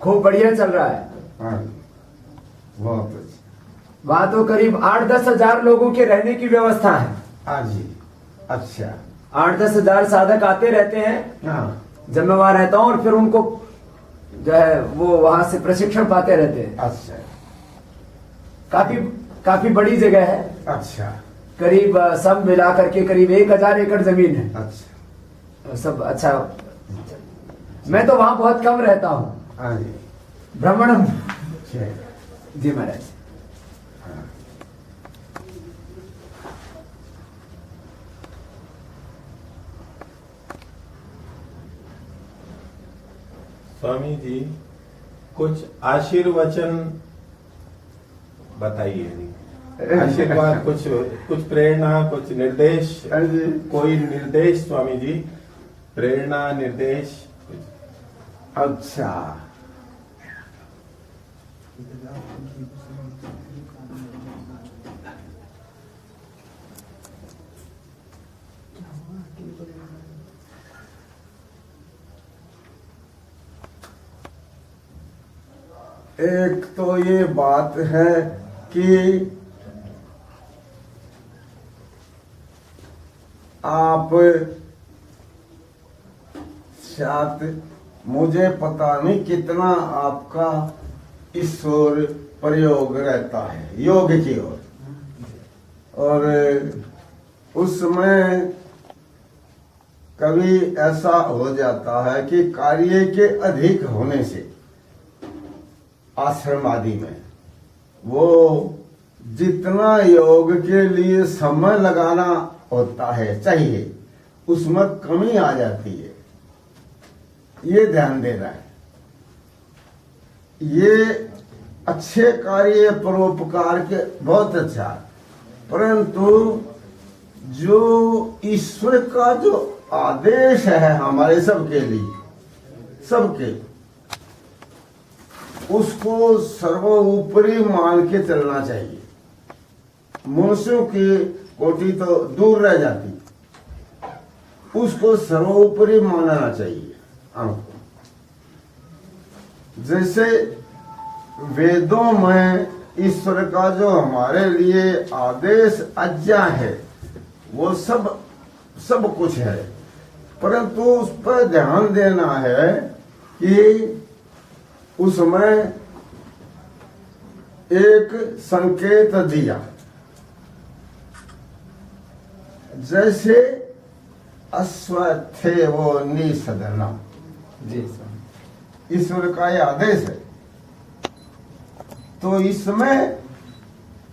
खूब बढ़िया चल रहा है। बहुत वहाँ तो करीब 8-10 हजार लोगों के रहने की व्यवस्था है। हाँ जी। अच्छा। 8-10 हजार साधक आते रहते हैं। हाँ। जब मैं वहाँ रहता हूँ और फिर उनको जो है वो वहाँ से प्रशिक्षण पाते रहते हैं। अच्छा। काफी बड़ी जगह है। अच्छा। करीब सब मिला करके करीब 1000 एकड़ जमीन है। अच्छा। सब अच्छा। मैं तो वहाँ बहुत कम रहता हूँ। हाँ जी। भ्रमण जी महाराज। स्वामी जी कुछ आशीर्वचन बताइए। आशीर्वाद, कुछ प्रेरणा, कुछ निर्देश। कोई निर्देश स्वामी जी, प्रेरणा निर्देश कुछ। अच्छा। एक तो ये बात है कि आप शायद मुझे पता नहीं कितना आपका ईश्वर प्रयोग रहता है योग की ओर, और उसमें कभी ऐसा हो जाता है कि कार्य के अधिक होने से आश्रम आदि में वो जितना योग के लिए समय लगाना होता है चाहिए उसमें कमी आ जाती है। ये ध्यान देना है। ये अच्छे कार्य परोपकार के बहुत अच्छा, परंतु जो ईश्वर का जो आदेश है हमारे सबके लिए, सबके, उसको सर्वोपरि मान के चलना चाहिए। मनुष्यों की कोटि तो दूर रह जाती, उसको सर्वोपरि मानना चाहिए हमको। जैसे वेदों में ईश्वर का जो हमारे लिए आदेश आज्ञा है वो सब कुछ है, परंतु उस पर ध्यान देना है कि उसमें एक संकेत दिया, जैसे अश्वत्थे वो निसदनम। जी ईश्वर का ये आदेश है, तो इसमें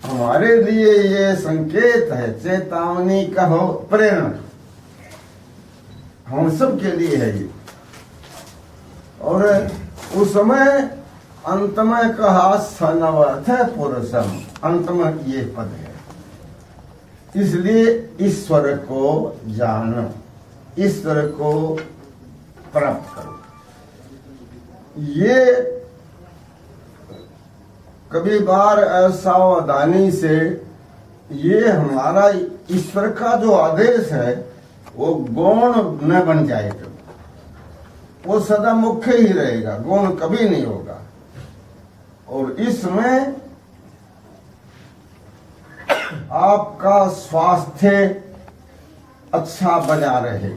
हमारे लिए ये संकेत है, चेतावनी का हो, प्रेरणा हम सब के लिए है ये। और उसमें अंत में कहा सनवर्थ पुरुषम, अंत में ये पद है। इसलिए ईश्वर को जानो, ईश्वर को प्राप्त करो। ये कभी बार असावधानी से ये हमारा ईश्वर का जो आदेश है वो गौण न बन जाए, तो वो सदा मुख्य ही रहेगा, गौण कभी नहीं होगा। और इसमें आपका स्वास्थ्य अच्छा बना रहे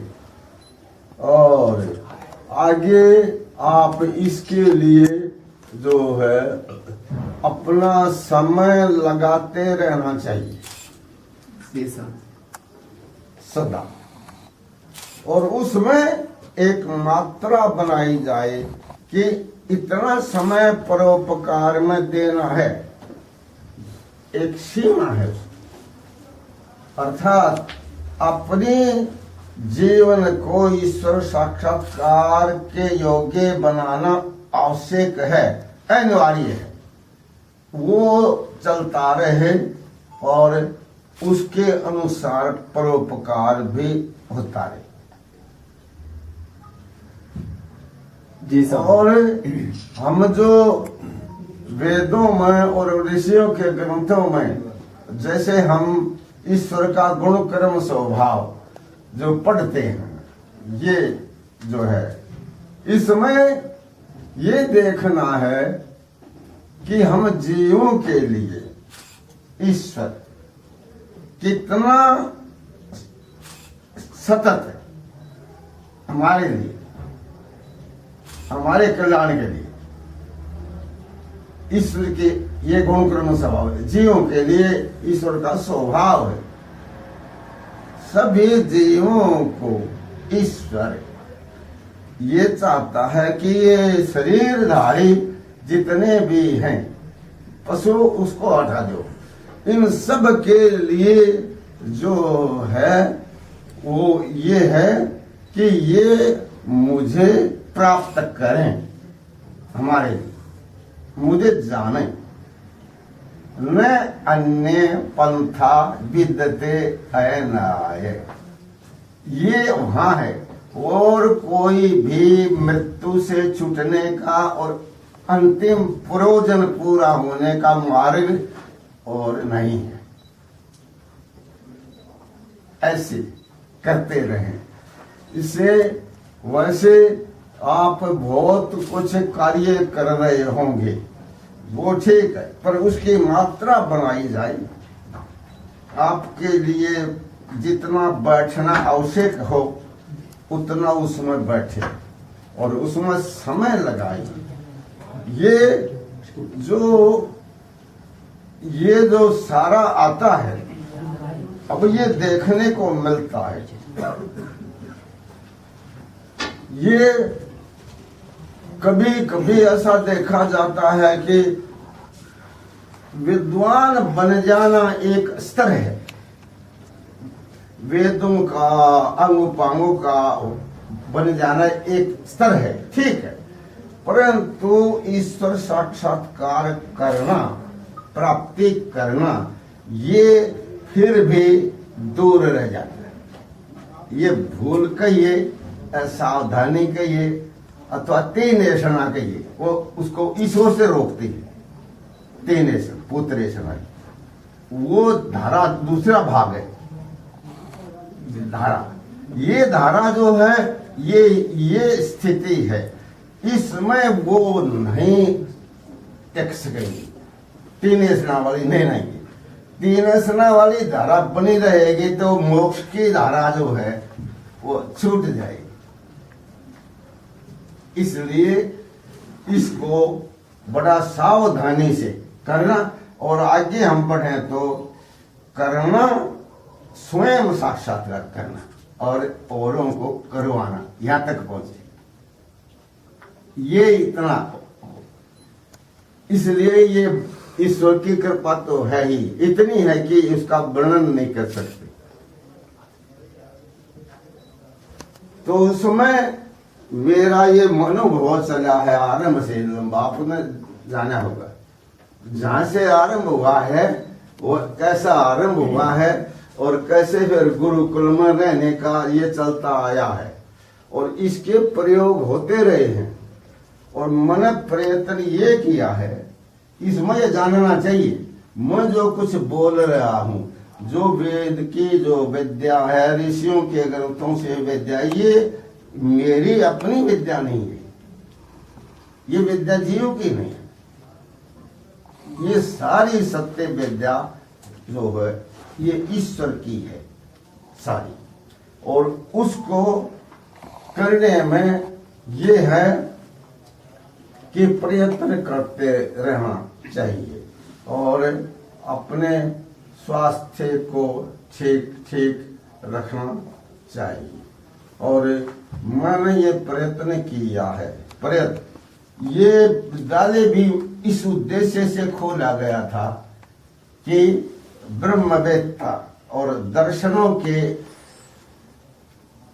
और आगे आप इसके लिए जो है अपना समय लगाते रहना चाहिए सदा, और उसमें एक मात्रा बनाई जाए कि इतना समय परोपकार में देना है, एक सीमा है। अर्थात अपने जीवन को ईश्वर साक्षात्कार के योग्य बनाना आवश्यक है, अनिवार्य है। वो चलता रहे और उसके अनुसार परोपकार भी होता रहे। जी सर। और हम जो वेदों में और ऋषियों के ग्रंथों में जैसे हम ईश्वर का गुण कर्म स्वभाव जो पढ़ते हैं, ये जो है इसमें ये देखना है कि हम जीवों के लिए ईश्वर कितना सतत है हमारे लिए, हमारे कल्याण के लिए। ईश्वर के ये गुण कर्म स्वभाव है, जीवों के लिए ईश्वर का स्वभाव है। सभी जीवों को ईश्वर ये चाहता है कि ये शरीरधारी जितने भी हैं पशु उसको हटा दो। इन सब के लिए जो है वो ये है कि ये मुझे प्राप्त करें, हमारे लिए मुझे जाने। न अन्य पंथा विद्यते अयनाय, ये वहां है। और कोई भी मृत्यु से छूटने का और अंतिम प्रयोजन पूरा होने का मार्ग और नहीं है। ऐसे करते रहें। इससे वैसे आप बहुत कुछ कार्य कर रहे होंगे, वो ठीक है, पर उसकी मात्रा बनाई जाए। आपके लिए जितना बैठना आवश्यक हो उतना उसमें बैठे और उसमें समय लगाए। ये जो सारा आता है, अब ये देखने को मिलता है। ये कभी कभी ऐसा देखा जाता है कि विद्वान बन जाना एक स्तर है, वेदों का अंग पांगों का बन जाना एक स्तर है, ठीक है। परंतु ईश्वर साक्षात्कार करना, प्राप्ति करना, ये फिर भी दूर रह जाता है। ये भूल कहिए, सावधानी कहिए अथवा तीन ऐसा कहिए, वो उसको ईश्वर से रोकती है। तीन ऐसा पुत्रेशना, वो धारा दूसरा भाग है। धारा, ये धारा जो है ये स्थिति है, इसमें वो नहीं टेक सकेगी। तीन ऐसा वाली नहीं, तीन ऐसा वाली धारा बनी रहेगी तो मोक्ष की धारा जो है वो छूट जाएगी। इसलिए इसको बड़ा सावधानी से करना। और आगे हम पढ़ें तो करना, स्वयं साक्षात्कार करना और औरों को करवाना, यहां तक पहुंचे। ये इतना, इसलिए ये ईश्वर की कृपा तो है ही, इतनी है कि इसका वर्णन नहीं कर सकते। तो उसमें मेरा ये मनोभाव चला है आरंभ से, आपने जाना होगा जहां से आरंभ हुआ है वो कैसा आरंभ हुआ है और कैसे फिर गुरुकुल में रहने का ये चलता आया है और इसके प्रयोग होते रहे हैं। और मन प्रयत्न ये किया है, इसमें ये जानना चाहिए मैं जो कुछ बोल रहा हूं, जो वेद की जो विद्या है, ऋषियों के ग्रंथों से विद्या, ये मेरी अपनी विद्या नहीं है, ये विद्या जीव की नहीं है। ये सारी सत्य विद्या जो है ये ईश्वर की है सारी। और उसको करने में ये है कि प्रयत्न करते रहना चाहिए और अपने स्वास्थ्य को ठीक ठीक रखना चाहिए। और मैंने ये प्रयत्न किया है, प्रयत्न ये विद्यालय भी इस उद्देश्य से खोला गया था कि ब्रह्मवेत्ता और दर्शनों के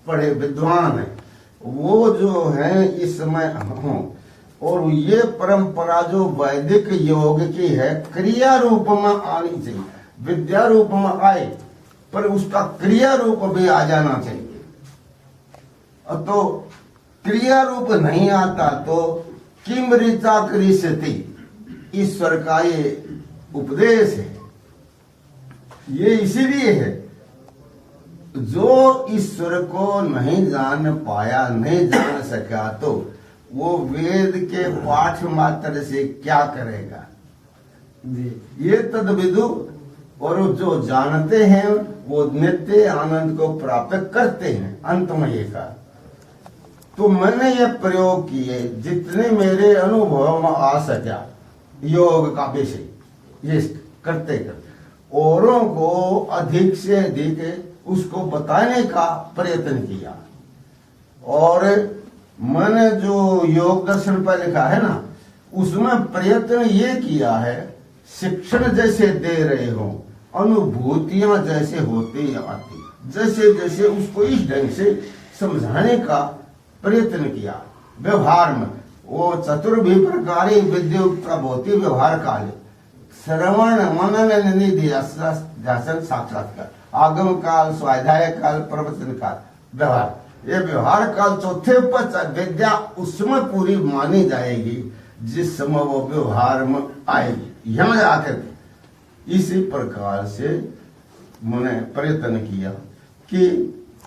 पढ़े विद्वान हैं वो जो है इसमें हों। और ये परंपरा जो वैदिक योग की है क्रिया रूप में आनी चाहिए, विद्या रूप में आए पर उसका क्रिया रूप भी आ जाना चाहिए। तो क्रिया रूप नहीं आता तो किम ऋचा कृष्यति, ईश्वर का ये उपदेश है। ये इसीलिए है जो ईश्वर को नहीं जान पाया, नहीं जान सका तो वो वेद के पाठ मात्र से क्या करेगा। ये तद्विदु, और जो जानते हैं वो नित्य आनंद को प्राप्त करते हैं। अंत में ये कहा, तो मैंने ये प्रयोग किए जितने मेरे अनुभव में आ सका योग का विषय, ये करते करते औरों को अधिक से अधिक उसको बताने का प्रयत्न किया। और मैंने जो योग दर्शन पर लिखा है ना, उसमें प्रयत्न ये किया है, शिक्षण जैसे दे रहे हो, अनुभूतियां जैसे होती आती, जैसे जैसे उसको इस ढंग से समझाने का प्रयत्न किया। व्यवहार में वो चतुर्भी प्रकारी विद्युक्ता भौतिक व्यवहार काल, श्रवण मनन निधि ध्यान साक्षात्कार, आगम काल, स्वाध्याय काल, प्रवचन काल, व्यवहार। ये व्यवहार काल चौथे पर विद्या उसमें पूरी मानी जाएगी जिस समय वो व्यवहार में आएगी। यहाँ आकर इसी प्रकार से मैंने प्रयत्न किया कि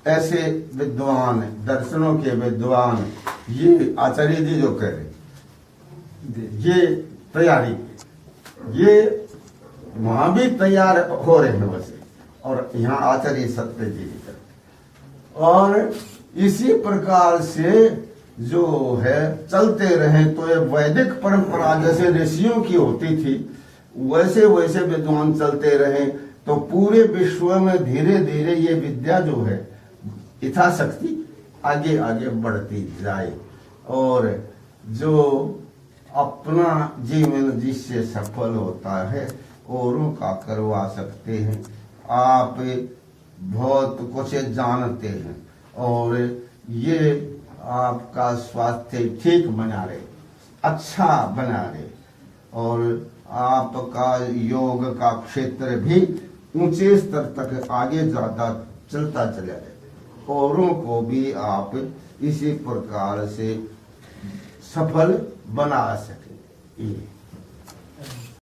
ऐसे विद्वान, दर्शनों के विद्वान, ये आचार्य जी जो कह रहे, ये तैयारी, ये वहां भी तैयार हो रहे हैं वैसे, और यहाँ आचार्य सत्य जी भी करते। और इसी प्रकार से जो है चलते रहे, तो ये वैदिक परंपरा जैसे ऋषियों की होती थी, वैसे वैसे विद्वान चलते रहे, तो पूरे विश्व में धीरे धीरे ये विद्या जो है यथाशक्ति आगे आगे बढ़ती जाए, और जो अपना जीवन जिससे सफल होता है औरों का करवा सकते हैं। आप बहुत कुछ जानते हैं और ये आपका स्वास्थ्य ठीक बना रहे, अच्छा बना रहे, और आपका योग का क्षेत्र भी ऊंचे स्तर तक आगे ज्यादा चलता चला जाए, औरों को भी आप इसी प्रकार से सफल बना सके।